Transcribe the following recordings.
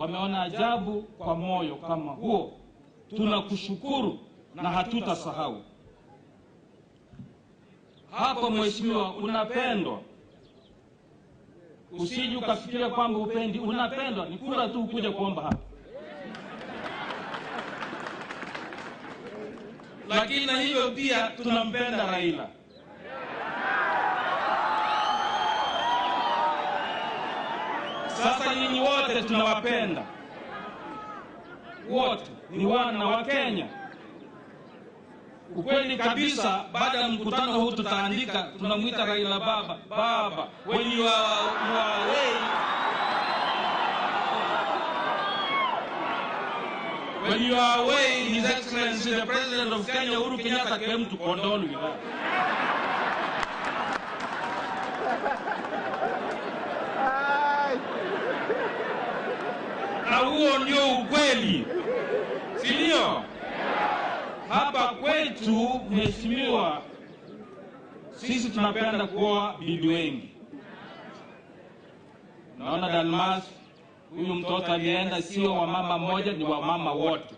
wameona ajabu kwa moyo kama huo. Tunakushukuru na hatutasahau. Hapo mheshimiwa, unapendwa. Usije ukafikiria kwamba upendi, unapendwa. Ni kura tu kuja kuomba hapa. Lakini na hivyo pia tunampenda Raila. Sasa nyinyi wote tunawapenda. Wote ni wana wa Kenya. Ukweli kabisa, baada ya mkutano huu tutaandika, tunamuita Raila baba. Baba, when you are away, when you are away, His Excellency the President of Kenya, Uhuru Kenyatta, came to condole with us. Na huo ndio ukweli, si ndio? Hapa kwetu mheshimiwa, sisi tunapenda kuoa bibi wengi. Naona Dalmas, huyu mtoto alienda sio wa mama mmoja, ni wa mama wote.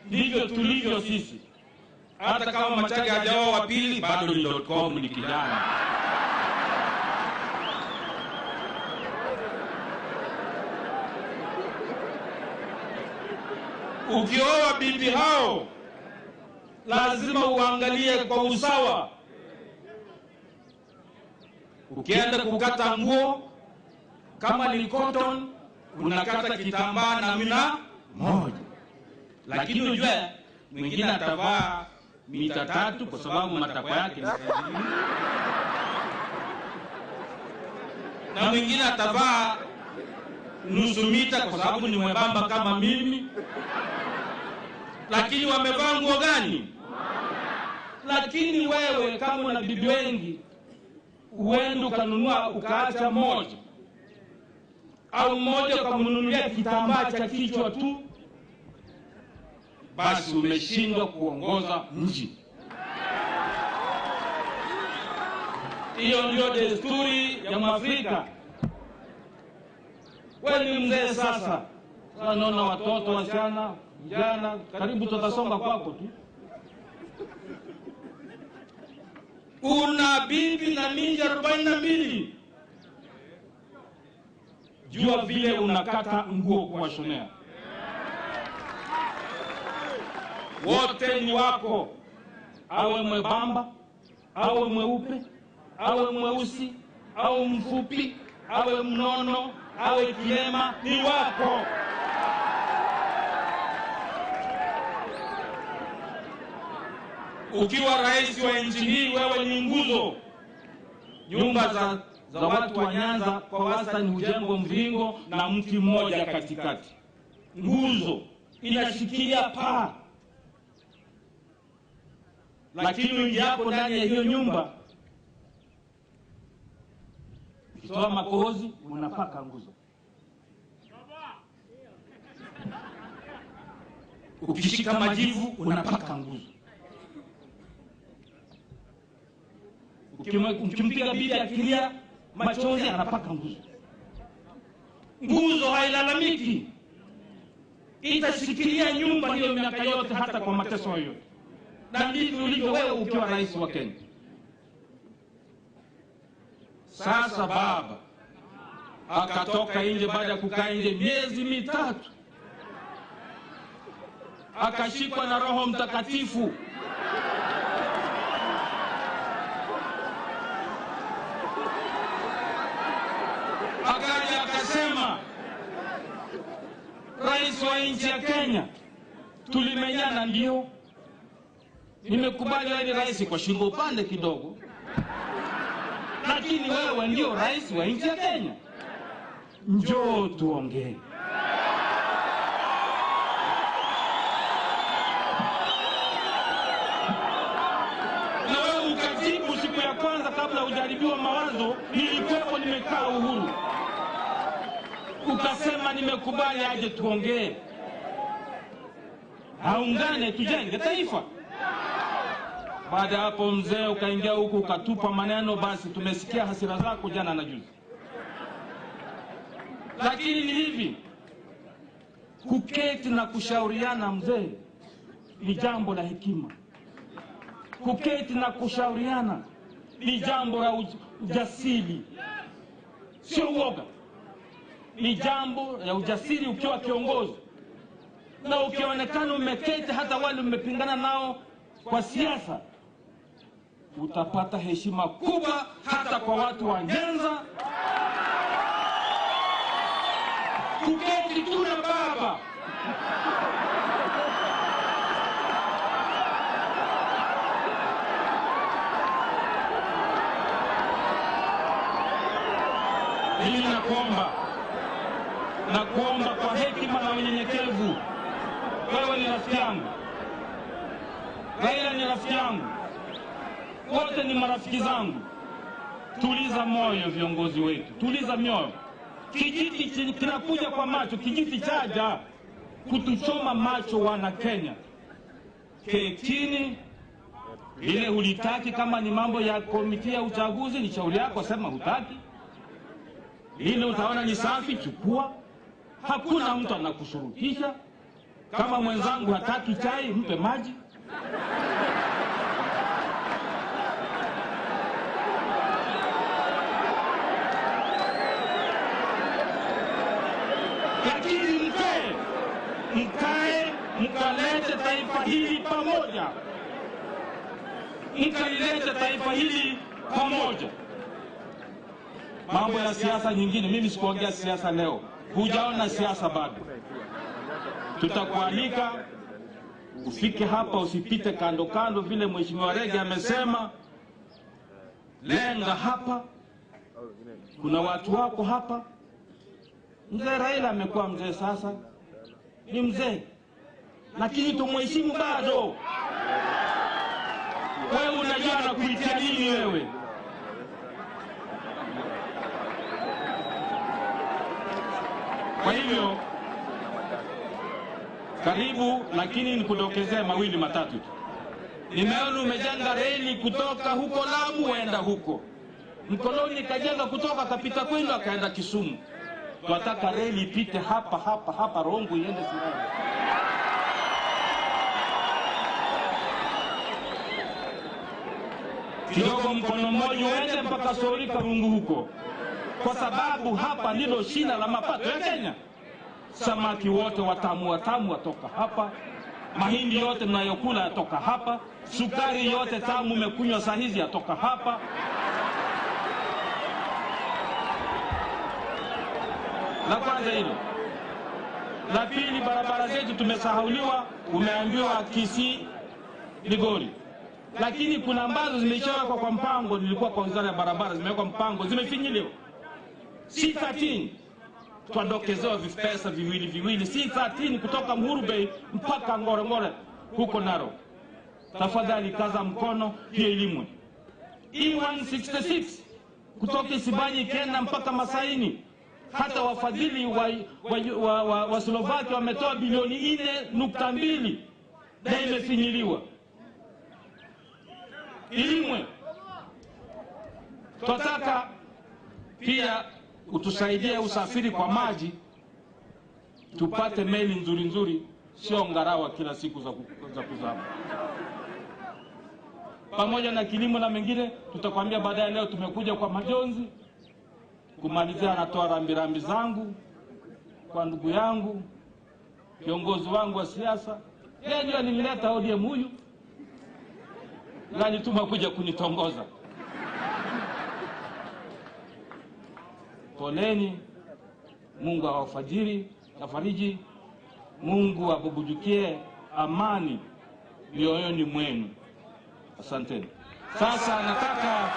Ndivyo tulivyo sisi. Hata kama Machage hajaoa wa pili, bado ni .com, ni kijana. Ukioa bibi hao, lazima uangalie kwa usawa. Ukienda kukata nguo, kama ni cotton, unakata kitambaa namna moja. Lakini unajua mwingine atavaa mita 3 kwa sababu matakwa yake ni sahihi. Na mwingine atavaa nusu mita kwa sababu ni mwembamba kama mimi. Lakini wamevaa nguo gani? Lakini wewe kama una bibi wengi, uende ukanunua ukaacha moja, au mmoja ukamnunulia kitambaa cha kichwa tu, basi umeshindwa kuongoza mji. Hiyo ndio desturi ya Mwafrika. Wewe ni mzee sasa. Sasa naona watoto, wasichana, vijana, karibu tutasonga kwako tu. Una bibi na ninja 42. Jua vile unakata nguo kuwashonea. Wote ni wako. Awe mwembamba, awe mweupe, awe mweusi, awe mfupi, awe mnono, awe kilema, ni wako. Ukiwa rais wa nchi hii, wewe ni nguzo. Nyumba za watu wa Nyanza kwa wastani hujengwa mviringo na mti mmoja katikati. Nguzo inashikilia paa. Lakini uingiapo ndani ya hiyo nyumba, ukitoa makohozi unapaka nguzo. Ukishika majivu unapaka nguzo. Ukimpiga bibi akilia machozi anapaka nguzo. Nguzo hailalamiki. Itashikilia nyumba hiyo miaka yote, hata kwa mateso yote. Na ndivyo ulivyo wewe ukiwa rais wa Kenya. Sasa baba akatoka nje baada ya kukaa nje miezi 3. Akashikwa na Roho Mtakatifu. Akaja akasema, rais wa nchi ya Kenya, tulimenyana ndio. Nimekubali wewe ni rais kwa shingo upande kidogo. Lakini wewe ndio rais wa nchi ya Kenya. Njoo tuongee. Na wewe ukajibu siku ya kwanza kabla hujaribiwa mawazo, nilikuwa nimekaa Uhuru. Ukasema nimekubali aje tuongee. Haungane tujenge taifa. Baada hapo mzee ukaingia huku ukatupa maneno, basi tumesikia hasira zako jana na juzi. Lakini ni hivi, kuketi na kushauriana mzee ni jambo la hekima. Kuketi na kushauriana ni jambo la ujasiri, sio uoga. Ni jambo la ujasiri ukiwa kiongozi. Na ukionekana umeketi hata wale umepingana nao kwa siasa, utapata heshima kubwa hata kwa watu wa Nyanza. Kuketi tu na baba hili nakuomba kwa hekima na unyenyekevu. Wewe ni rafiki yangu, Raila ni rafiki yangu, wote ni marafiki zangu. Tuliza moyo viongozi wetu, tuliza mioyo. Kijiti kinakuja kwa macho, kijiti chaja kutuchoma macho wana Kenya. Ketini, ile hulitaki. Kama ni mambo ya komiti ya uchaguzi ni shauri yako, sema hutaki. Ile utaona ni safi, chukua. Hakuna mtu anakushurutisha. Kama mwenzangu hataki chai, mpe maji. Lakini mkalete taifa hili pamoja. Mkalilete taifa hili pamoja. Mambo ya siasa nyingine, mimi sikuongea siasa leo. Hujaona siasa bado. Tutakualika ufike hapa, usipite kando kando vile Mheshimiwa Rege amesema. Lenga hapa. Kuna watu wako hapa. Mzee Raila amekuwa mzee sasa. Ni mzee. Lakini tumheshimu bado. Wewe unajua na kuitia nini wewe? Kwa hivyo karibu, lakini nikudokezea mawili matatu tu. Nimeona umejenga reli kutoka huko Lamu waenda huko. Mkoloni kajenga kutoka kapita kwenu akaenda Kisumu. Tunataka reli ipite hapa Rongo iende Sirari. Kidogo mkono mmoja uende mpaka Sori Karungu huko. Kwa sababu hapa ndilo shina la mapato ya Kenya. Samaki wote watamu watoka hapa. Mahindi yote mnayokula yatoka hapa. Sukari yote tamu umekunywa saa hizi yatoka hapa. La kwanza hilo. La pili, barabara zetu tumesahauliwa. Umeambiwa Kisii, Migori. Lakini kuna ambazo zimeshawekwa kwa mpango. Nilikuwa kwa wizara ya barabara, zimewekwa mpango, zimefinyiliwa. C13 twadokezewa vipesa viwili. C13 kutoka Uhuru Bay mpaka Ngorongoro huko Narok. Tafadhali kaza mkono hiyo ilimwe. E166 kutoka Isibanyi Kenya mpaka Masaini. Hata wafadhili wa Slovakia wametoa bilioni 4.2 na imefinyiliwa. Ilimwe. Tunataka pia utusaidie usafiri kwa maji, tupate meli nzuri, sio ngarawa kila siku za kuzama. Pamoja na kilimo na mengine, tutakwambia baadaye. Leo tumekuja kwa majonzi kumalizia. Natoa rambirambi zangu kwa ndugu yangu, kiongozi wangu wa siasa. Yeye ndio alinileta ODM huyu, gani tuma kuja kunitongoza. Poleni, Mungu awafariji, Mungu abubujukie amani mioyoni mwenu. Asanteni. Sasa nataka